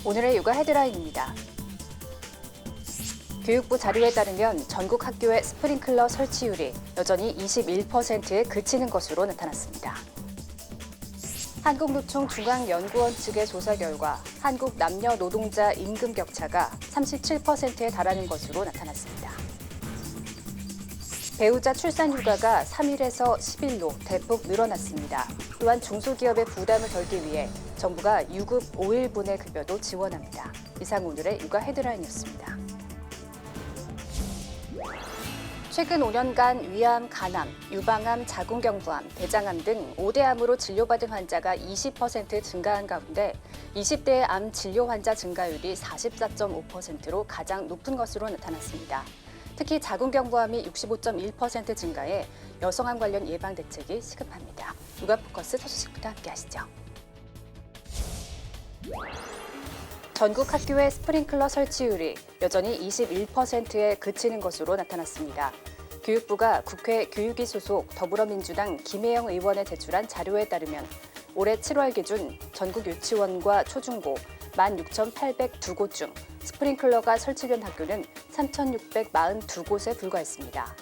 오늘의 육아 헤드라인입니다. 교육부 자료에 따르면 전국 학교의 스프링클러 설치율이 여전히 21%에 그치는 것으로 나타났습니다. 한국노총 중앙연구원 측의 조사 결과 한국 남녀 노동자 임금 격차가 37%에 달하는 것으로 나타났습니다. 배우자 출산 휴가가 3일에서 10일로 대폭 늘어났습니다. 또한 중소기업의 부담을 덜기 위해 정부가 유급 5일분의 급여도 지원합니다. 이상 오늘의 육아 헤드라인이었습니다. 최근 5년간 위암, 간암, 유방암, 자궁경부암, 대장암 등 5대암으로 진료받은 환자가 20% 증가한 가운데 20대의 암 진료 환자 증가율이 44.5%로 가장 높은 것으로 나타났습니다. 특히 자궁경부암이 65.1% 증가해 여성암 관련 예방 대책이 시급합니다. 육아 포커스 첫 소식부터 함께 하시죠. 전국 학교의 스프링클러 설치율이 여전히 21%에 그치는 것으로 나타났습니다. 교육부가 국회 교육위 소속 더불어민주당 김혜영 의원에 제출한 자료에 따르면 올해 7월 기준 전국 유치원과 초중고 16,802곳 중 스프링클러가 설치된 학교는 3,642곳에 불과했습니다.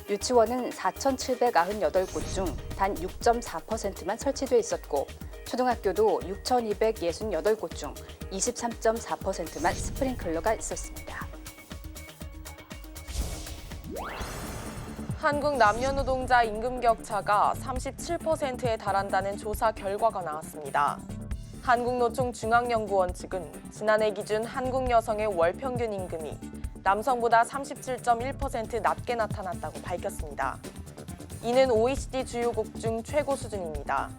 유치원은 4,798곳 중 단 6.4%만 설치돼 있었고 초등학교도 6,268곳 중 23.4%만 스프링클러가 있었습니다. 한국 남녀노동자 임금 격차가 37%에 달한다는 조사 결과가 나왔습니다. 한국노총 중앙연구원 측은 지난해 기준 한국 여성의 월 평균 임금이 남성보다 37.1% 낮게 나타났다고 밝혔습니다. 이는 OECD 주요국 중 최고 수준입니다.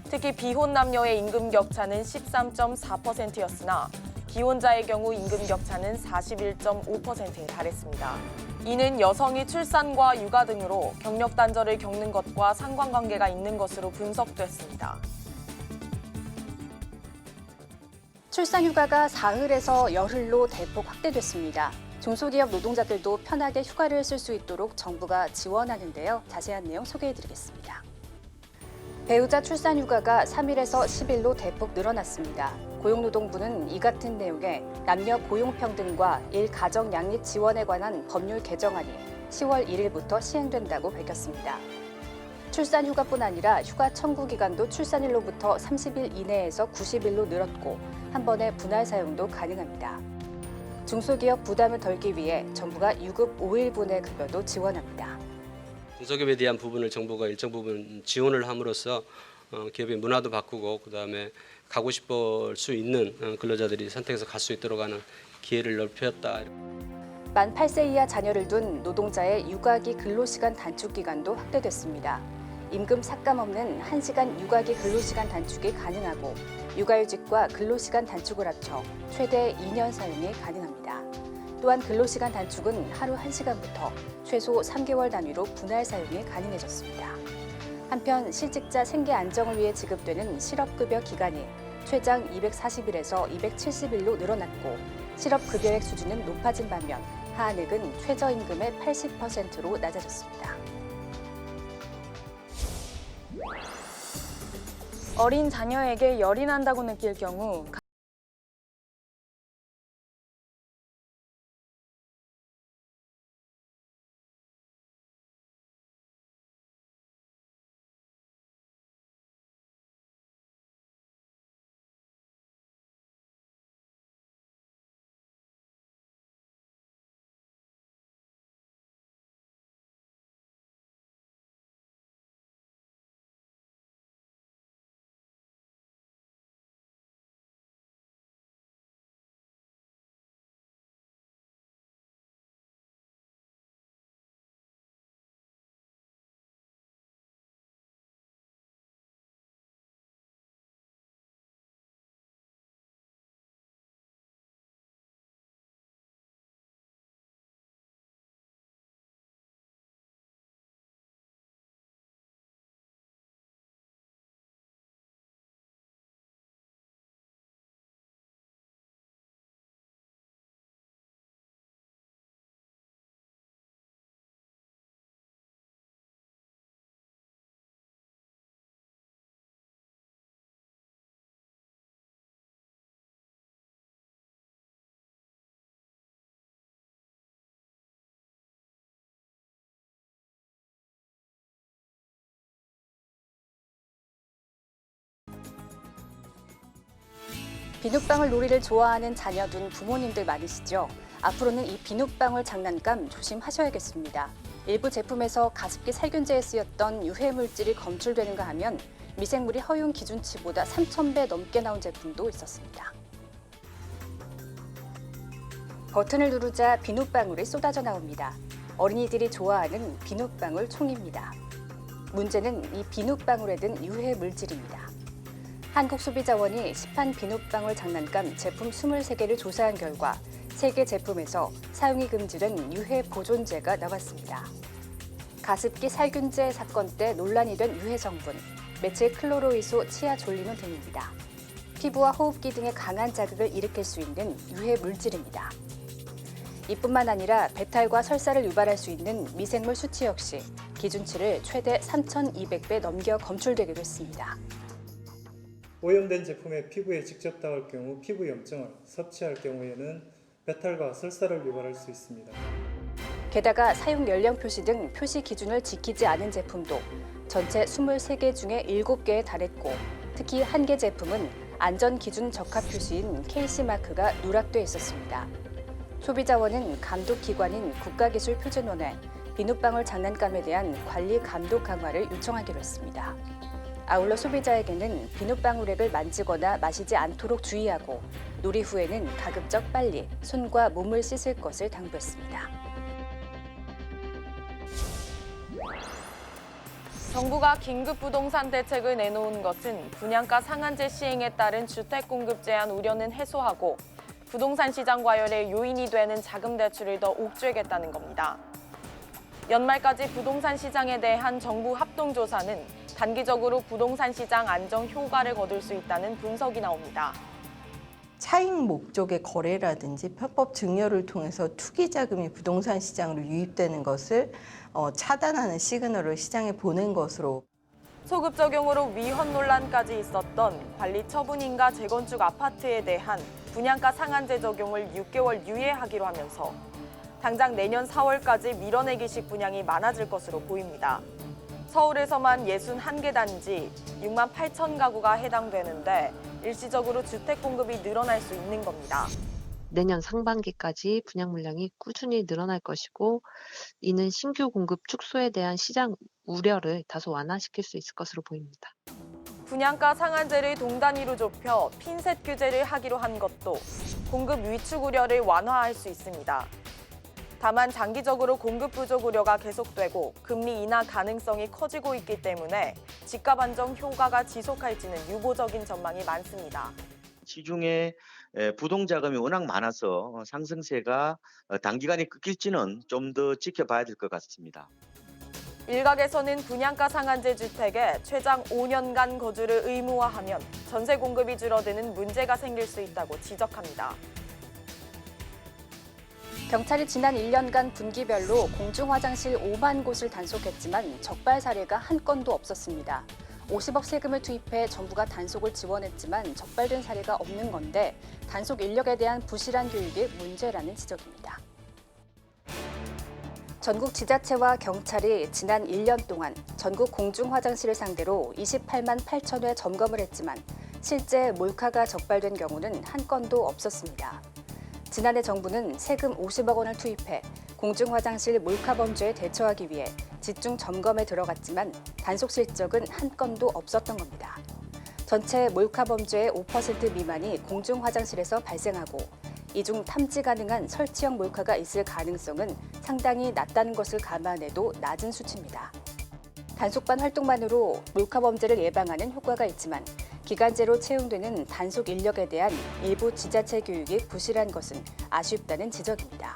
특히 비혼 남녀의 임금 격차는 13.4%였으나 기혼자의 경우 임금 격차는 41.5%에 달했습니다. 이는 여성이 출산과 육아 등으로 경력 단절을 겪는 것과 상관관계가 있는 것으로 분석됐습니다. 출산 휴가가 사흘에서 열흘로 대폭 확대됐습니다. 중소기업 노동자들도 편하게 휴가를 쓸 수 있도록 정부가 지원하는데요. 자세한 내용 소개해드리겠습니다. 배우자 출산 휴가가 3일에서 10일로 대폭 늘어났습니다. 고용노동부는 이 같은 내용의 남녀 고용평등과 일가정양립 지원에 관한 법률 개정안이 10월 1일부터 시행된다고 밝혔습니다. 출산 휴가뿐 아니라 휴가 청구 기간도 출산일로부터 30일 이내에서 90일로 늘었고 한 번에 분할 사용도 가능합니다. 중소기업 부담을 덜기 위해 정부가 유급 5일분의 급여도 지원합니다. 중소기업에 대한 부분을 정부가 일정 부분 지원을 함으로써 기업의 문화도 바꾸고 그다음에 가고 싶을 수 있는 근로자들이 선택해서 갈 수 있도록 하는 기회를 넓혔다. 만 8세 이하 자녀를 둔 노동자의 육아기 근로시간 단축 기간도 확대됐습니다. 임금 삭감 없는 1시간 육아기 근로시간 단축이 가능하고 육아휴직과 근로시간 단축을 합쳐 최대 2년 사용이 가능합니다. 또한 근로시간 단축은 하루 1시간부터 최소 3개월 단위로 분할 사용이 가능해졌습니다. 한편 실직자 생계 안정을 위해 지급되는 실업급여 기간이 최장 240일에서 270일로 늘어났고 실업급여액 수준은 높아진 반면 하한액은 최저임금의 80%로 낮아졌습니다. 어린 자녀에게 열이 난다고 느낄 경우 비눗방울 놀이를 좋아하는 자녀 둔 부모님들 많으시죠? 앞으로는 이 비눗방울 장난감 조심하셔야겠습니다. 일부 제품에서 가습기 살균제에 쓰였던 유해 물질이 검출되는가 하면 미생물이 허용 기준치보다 3,000배 넘게 나온 제품도 있었습니다. 버튼을 누르자 비눗방울이 쏟아져 나옵니다. 어린이들이 좋아하는 비눗방울 총입니다. 문제는 이 비눗방울에 든 유해 물질입니다. 한국소비자원이 시판 비눗방울 장난감 제품 23개를 조사한 결과 3개 제품에서 사용이 금지된 유해 보존제가 나왔습니다. 가습기 살균제 사건 때 논란이 된 유해 성분, 메칠 클로로이소 치아졸리논 등입니다. 피부와 호흡기 등에 강한 자극을 일으킬 수 있는 유해 물질입니다. 이뿐만 아니라 배탈과 설사를 유발할 수 있는 미생물 수치 역시 기준치를 최대 3,200배 넘겨 검출되기도 했습니다. 오염된 제품에 피부에 직접 닿을 경우 피부 염증을 섭취할 경우에는 배탈과 설사를 유발할 수 있습니다. 게다가 사용 연령 표시 등 표시 기준을 지키지 않은 제품도 전체 23개 중에 7개에 달했고 특히 한 개 제품은 안전기준 적합 표시인 KC마크가 누락돼 있었습니다. 소비자원은 감독기관인 국가기술표준원에 비눗방울 장난감에 대한 관리 감독 강화를 요청하기로 했습니다. 아울러 소비자에게는 비눗방울액을 만지거나 마시지 않도록 주의하고 놀이 후에는 가급적 빨리 손과 몸을 씻을 것을 당부했습니다. 정부가 긴급 부동산 대책을 내놓은 것은 분양가 상한제 시행에 따른 주택 공급 제한 우려는 해소하고 부동산 시장 과열의 요인이 되는 자금 대출을 더 옥죄겠다는 겁니다. 연말까지 부동산 시장에 대한 정부 합동조사는 단기적으로 부동산 시장 안정 효과를 거둘 수 있다는 분석이 나옵니다. 차익 목적의 거래라든지 편법 증여를 통해서 투기 자금이 부동산 시장으로 유입되는 것을 차단하는 시그널을 시장에 보낸 것으로. 소급 적용으로 위헌 논란까지 있었던 관리 처분인가 재건축 아파트에 대한 분양가 상한제 적용을 6개월 유예하기로 하면서 당장 내년 4월까지 밀어내기식 분양이 많아질 것으로 보입니다. 서울에서만 61개 단지 6만 8천 가구가 해당되는데 일시적으로 주택 공급이 늘어날 수 있는 겁니다. 내년 상반기까지 분양 물량이 꾸준히 늘어날 것이고 이는 신규 공급 축소에 대한 시장 우려를 다소 완화시킬 수 있을 것으로 보입니다. 분양가 상한제를 동 단위로 좁혀 핀셋 규제를 하기로 한 것도 공급 위축 우려를 완화할 수 있습니다. 다만 장기적으로 공급 부족 우려가 계속되고 금리 인하 가능성이 커지고 있기 때문에 집값 안정 효과가 지속할지는 유보적인 전망이 많습니다. 시중에 부동자금이 워낙 많아서 상승세가 단기간에 끊길지는 좀 더 지켜봐야 될 것 같습니다. 일각에서는 분양가 상한제 주택에 최장 5년간 거주를 의무화하면 전세 공급이 줄어드는 문제가 생길 수 있다고 지적합니다. 경찰이 지난 1년간 분기별로 공중화장실 5만 곳을 단속했지만 적발 사례가 한 건도 없었습니다. 50억 세금을 투입해 정부가 단속을 지원했지만 적발된 사례가 없는 건데 단속 인력에 대한 부실한 교육이 문제라는 지적입니다. 전국 지자체와 경찰이 지난 1년 동안 전국 공중화장실을 상대로 28만 8천 회 점검을 했지만 실제 몰카가 적발된 경우는 한 건도 없었습니다. 지난해 정부는 세금 50억 원을 투입해 공중화장실 몰카 범죄에 대처하기 위해 집중 점검에 들어갔지만 단속 실적은 한 건도 없었던 겁니다. 전체 몰카 범죄의 5% 미만이 공중화장실에서 발생하고 이 중 탐지 가능한 설치형 몰카가 있을 가능성은 상당히 낮다는 것을 감안해도 낮은 수치입니다. 단속반 활동만으로 몰카 범죄를 예방하는 효과가 있지만 기간제로 채용되는 단속 인력에 대한 일부 지자체 교육이 부실한 것은 아쉽다는 지적입니다.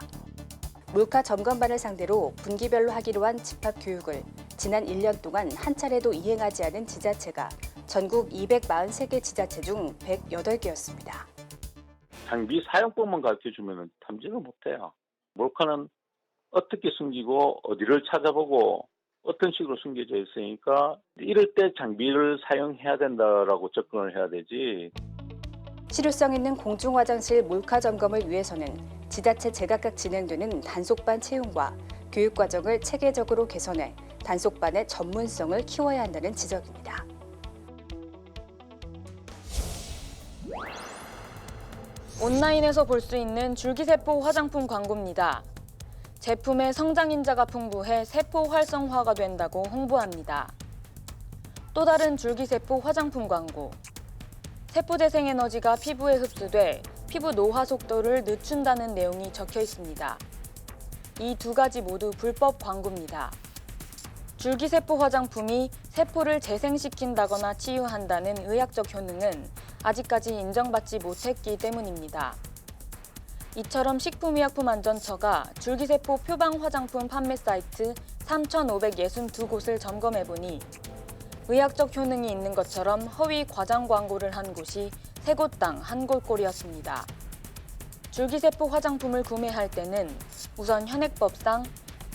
몰카 점검반을 상대로 분기별로 하기로 한 집합 교육을 지난 1년 동안 한 차례도 이행하지 않은 지자체가 전국 243개 지자체 중 108개였습니다. 장비 사용법만 가르쳐주면 탐지를 못해요. 몰카는 어떻게 숨기고 어디를 찾아보고 어떤 식으로 숨겨져 있으니까 이럴 때 장비를 사용해야 된다라고 접근을 해야 되지. 실효성 있는 공중화장실 몰카 점검을 위해서는 지자체 제각각 진행되는 단속반 채용과 교육 과정을 체계적으로 개선해 단속반의 전문성을 키워야 한다는 지적입니다. 온라인에서 볼 수 있는 줄기세포 화장품 광고입니다. 제품의 성장인자가 풍부해 세포 활성화가 된다고 홍보합니다. 또 다른 줄기세포 화장품 광고. 세포재생 에너지가 피부에 흡수돼 피부 노화 속도를 늦춘다는 내용이 적혀 있습니다. 이 두 가지 모두 불법 광고입니다. 줄기세포 화장품이 세포를 재생시킨다거나 치유한다는 의학적 효능은 아직까지 인정받지 못했기 때문입니다. 이처럼 식품의약품안전처가 줄기세포 표방 화장품 판매 사이트 3,562곳을 점검해보니 의학적 효능이 있는 것처럼 허위 과장 광고를 한 곳이 3곳당 1곳꼴이었습니다. 줄기세포 화장품을 구매할 때는 우선 현행법상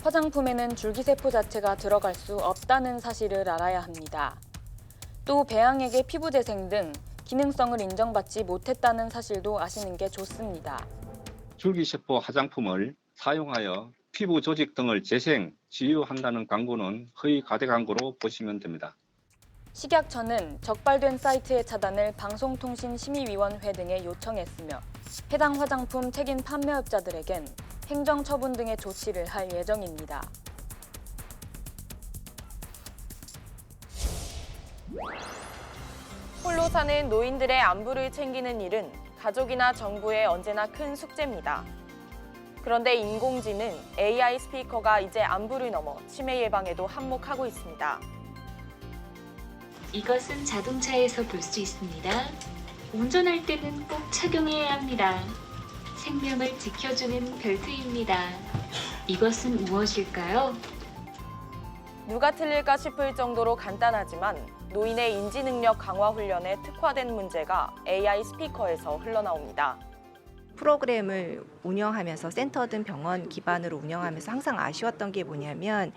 화장품에는 줄기세포 자체가 들어갈 수 없다는 사실을 알아야 합니다. 또 배양액의 피부재생 등 기능성을 인정받지 못했다는 사실도 아시는 게 좋습니다. 줄기세포 화장품을 사용하여 피부 조직 등을 재생, 치유한다는 광고는 허위 과대 광고로 보시면 됩니다. 식약처는 적발된 사이트의 차단을 방송통신심의위원회 등에 요청했으며 해당 화장품 책임 판매업자들에겐 행정처분 등의 조치를 할 예정입니다. 홀로 사는 노인들의 안부를 챙기는 일은 가족이나 정부의 언제나 큰 숙제입니다. 그런데 인공지능 AI 스피커가 이제 안부를 넘어 치매 예방에도 한몫하고 있습니다. 이것은 자동차에서 볼 수 있습니다. 운전할 때는 꼭 착용해야 합니다. 생명을 지켜주는 벨트입니다. 이것은 무엇일까요? 누가 틀릴까 싶을 정도로 간단하지만 노인의 인지 능력 강화 훈련에 특화된 문제가 AI 스피커에서 흘러나옵니다. 프로그램을 운영하면서 센터든 병원 기반으로 운영하면서 항상 아쉬웠던 게 뭐냐면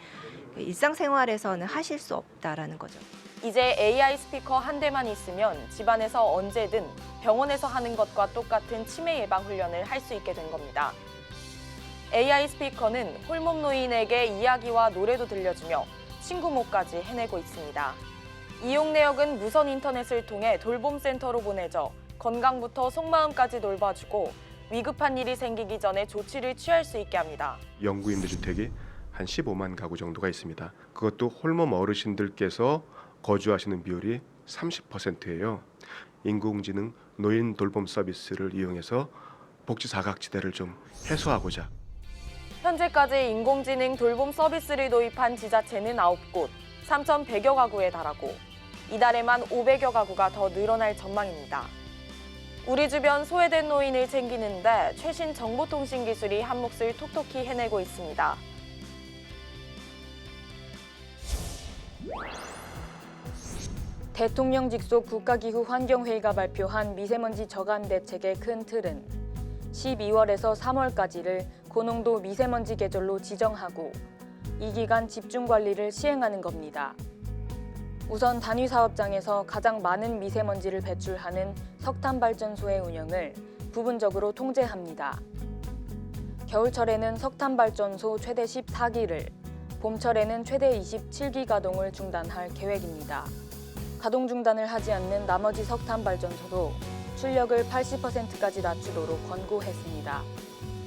일상생활에서는 하실 수 없다라는 거죠. 이제 AI 스피커 한 대만 있으면 집안에서 언제든 병원에서 하는 것과 똑같은 치매 예방 훈련을 할 수 있게 된 겁니다. AI 스피커는 홀몸 노인에게 이야기와 노래도 들려주며 친구모까지 해내고 있습니다. 이용 내역은 무선 인터넷을 통해 돌봄센터로 보내져 건강부터 속마음까지 돌봐주고 위급한 일이 생기기 전에 조치를 취할 수 있게 합니다. 영구 임대주택이 한 15만 가구 정도가 있습니다. 그것도 홀몸 어르신들께서 거주하시는 비율이 30%예요. 인공지능 노인 돌봄 서비스를 이용해서 복지 사각지대를 좀 해소하고자. 현재까지 인공지능 돌봄 서비스를 도입한 지자체는 9곳, 3,100여 가구에 달하고 이달에만 500여 가구가 더 늘어날 전망입니다. 우리 주변 소외된 노인을 챙기는데 최신 정보통신 기술이 한 몫을 톡톡히 해내고 있습니다. 대통령 직속 국가기후환경회의가 발표한 미세먼지 저감 대책의 큰 틀은 12월에서 3월까지를 고농도 미세먼지 계절로 지정하고 이 기간 집중 관리를 시행하는 겁니다. 우선 단위 사업장에서 가장 많은 미세먼지를 배출하는 석탄발전소의 운영을 부분적으로 통제합니다. 겨울철에는 석탄발전소 최대 14기를, 봄철에는 최대 27기 가동을 중단할 계획입니다. 가동 중단을 하지 않는 나머지 석탄발전소도 출력을 80%까지 낮추도록 권고했습니다.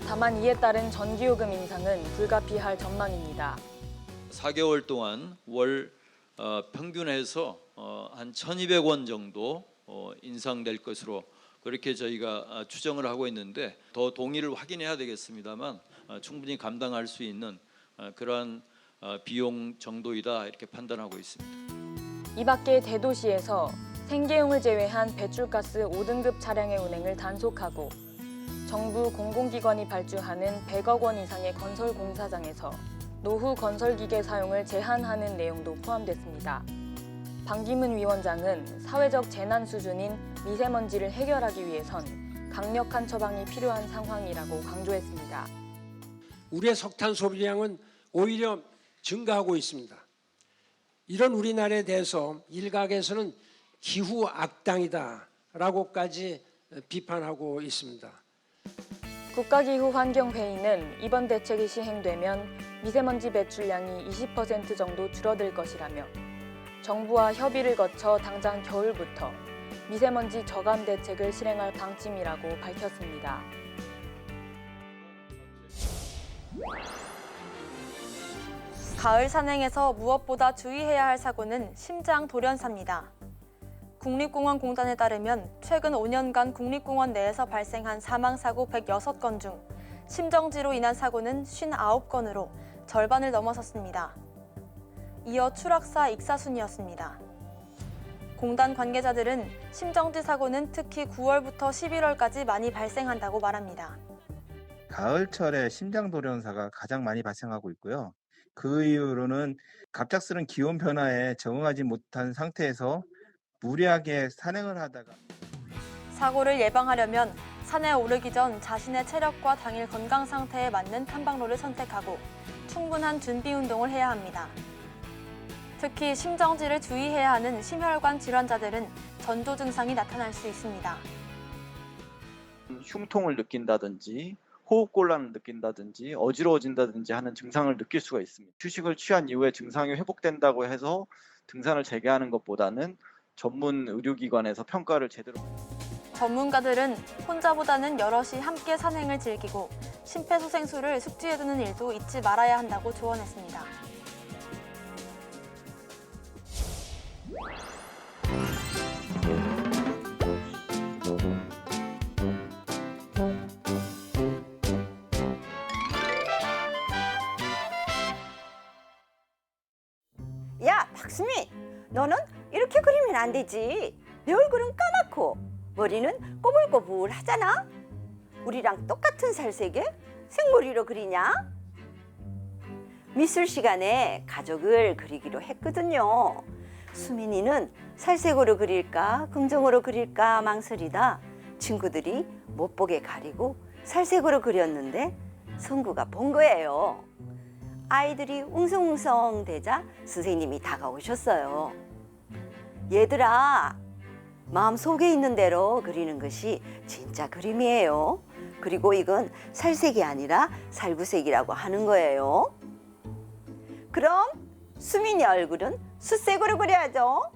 다만 이에 따른 전기요금 인상은 불가피할 전망입니다. 4개월 동안 월 평균해서 한 1,200원 정도 인상될 것으로 그렇게 저희가 추정을 하고 있는데 더 동의를 확인해야 되겠습니다만 충분히 감당할 수 있는 그러한 비용 정도이다 이렇게 판단하고 있습니다. 이 밖에 대도시에서 생계용을 제외한 배출가스 5등급 차량의 운행을 단속하고 정부 공공기관이 발주하는 100억 원 이상의 건설 공사장에서 노후 건설기계 사용을 제한하는 내용도 포함됐습니다. 반기문 위원장은 사회적 재난 수준인 미세먼지를 해결하기 위해선 강력한 처방이 필요한 상황이라고 강조했습니다. 우리의 석탄 소비량은 오히려 증가하고 있습니다. 이런 우리나라에 대해서 일각에서는 기후 악당이다라고까지 비판하고 있습니다. 국가기후환경회의는 이번 대책이 시행되면 미세먼지 배출량이 20% 정도 줄어들 것이라며 정부와 협의를 거쳐 당장 겨울부터 미세먼지 저감 대책을 실행할 방침이라고 밝혔습니다. 가을 산행에서 무엇보다 주의해야 할 사고는 심장 돌연사입니다. 국립공원공단에 따르면 최근 5년간 국립공원 내에서 발생한 사망사고 106건 중 심정지로 인한 사고는 59건으로 절반을 넘어섰습니다. 이어 추락사 익사순이었습니다. 공단 관계자들은 심정지 사고는 특히 9월부터 11월까지 많이 발생한다고 말합니다. 가을철에 심장돌연사가 가장 많이 발생하고 있고요. 그 이유로는 갑작스런 기온 변화에 적응하지 못한 상태에서 무리하게 산행을 하다가 사고를 예방하려면 산에 오르기 전 자신의 체력과 당일 건강 상태에 맞는 탐방로를 선택하고 충분한 준비 운동을 해야 합니다. 특히 심정지를 주의해야 하는 심혈관 질환자들은 전조 증상이 나타날 수 있습니다. 흉통을 느낀다든지 호흡곤란을 느낀다든지 어지러워진다든지 하는 증상을 느낄 수가 있습니다. 휴식을 취한 이후에 증상이 회복된다고 해서 등산을 재개하는 것보다는 전문 의료기관에서 평가를 제대로. 전문가들은 혼자보다는 여럿이 함께 산행을 즐기고 심폐소생술을 숙지해두는 일도 잊지 말아야 한다고 조언했습니다. 야, 박수미, 너는 이렇게 그리면 안 되지. 내 얼굴은 까맣고 머리는 꼬불꼬불하잖아. 우리랑 똑같은 살색에 생머리로 그리냐? 미술 시간에 가족을 그리기로 했거든요. 수민이는 살색으로 그릴까 긍정으로 그릴까 망설이다 친구들이 못 보게 가리고 살색으로 그렸는데 성구가 본 거예요. 아이들이 웅성웅성 대자 선생님이 다가오셨어요. 얘들아, 마음속에 있는 대로 그리는 것이 진짜 그림이에요. 그리고 이건 살색이 아니라 살구색이라고 하는 거예요. 그럼 수민이 얼굴은 숫색으로 그려야죠.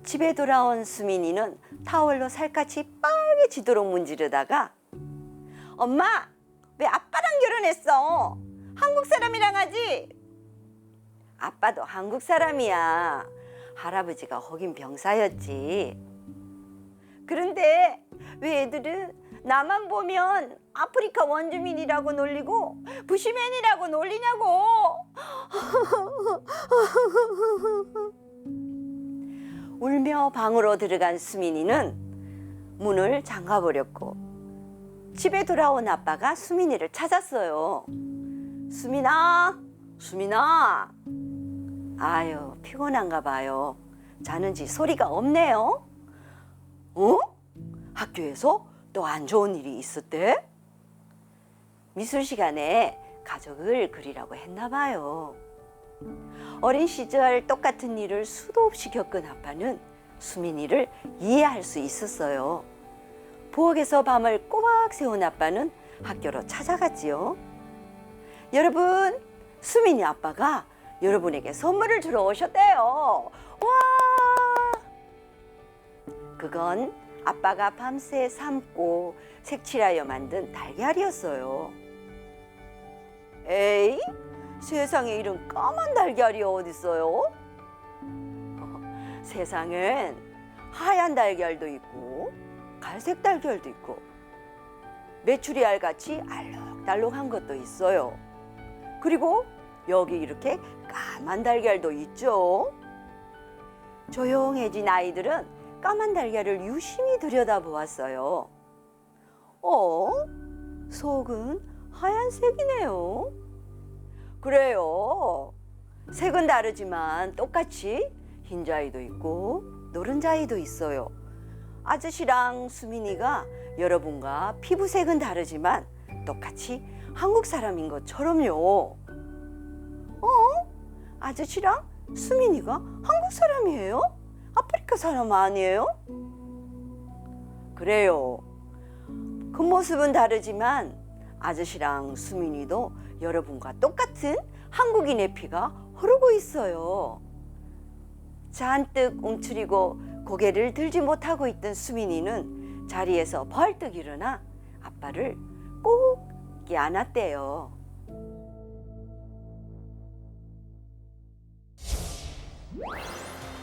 집에 돌아온 수민이는 타월로 살갗이 빨개지도록 문지르다가 엄마, 왜 아빠랑 결혼했어? 한국 사람이랑 하지? 아빠도 한국 사람이야. 할아버지가 흑인 병사였지. 그런데 왜 애들은 나만 보면 아프리카 원주민이라고 놀리고 부시맨이라고 놀리냐고. 울며 방으로 들어간 수민이는 문을 잠가버렸고 집에 돌아온 아빠가 수민이를 찾았어요. 수민아, 수민아. 아유, 피곤한가 봐요. 자는지 소리가 없네요. 어? 학교에서 또 안 좋은 일이 있었대? 미술 시간에 가족을 그리라고 했나 봐요. 어린 시절 똑같은 일을 수도 없이 겪은 아빠는 수민이를 이해할 수 있었어요. 부엌에서 밤을 꼬박 새운 아빠는 학교로 찾아갔지요. 여러분, 수민이 아빠가 여러분에게 선물을 주러 오셨대요. 와! 그건 아빠가 밤새 삶고 색칠하여 만든 달걀이었어요. 에이, 세상에 이런 까만 달걀이 어딨어요? 세상엔 하얀 달걀도 있고 갈색 달걀도 있고 메추리알 같이 알록달록한 것도 있어요. 그리고 여기 이렇게 까만 달걀도 있죠. 조용해진 아이들은 까만 달걀을 유심히 들여다보았어요. 속은 하얀색이네요. 그래요. 색은 다르지만 똑같이 흰자위도 있고 노른자위도 있어요. 아저씨랑 수민이가 여러분과 피부색은 다르지만 똑같이 한국 사람인 것처럼요. 아저씨랑 수민이가 한국 사람이에요? 아프리카 사람 아니에요? 그래요. 겉모습은 다르지만 아저씨랑 수민이도 여러분과 똑같은 한국인의 피가 흐르고 있어요. 잔뜩 움츠리고 고개를 들지 못하고 있던 수민이는 자리에서 벌떡 일어나 아빠를 꼭 안았대요.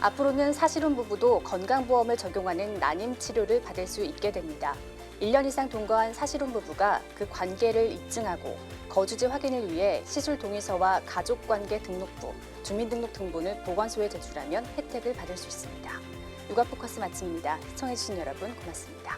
앞으로는 사실혼 부부도 건강보험을 적용하는 난임 치료를 받을 수 있게 됩니다. 1년 이상 동거한 사실혼 부부가 그 관계를 입증하고 거주지 확인을 위해 시술 동의서와 가족관계 등록부, 주민등록등본을 보건소에 제출하면 혜택을 받을 수 있습니다. 육아포커스 마칩니다. 시청해주신 여러분 고맙습니다.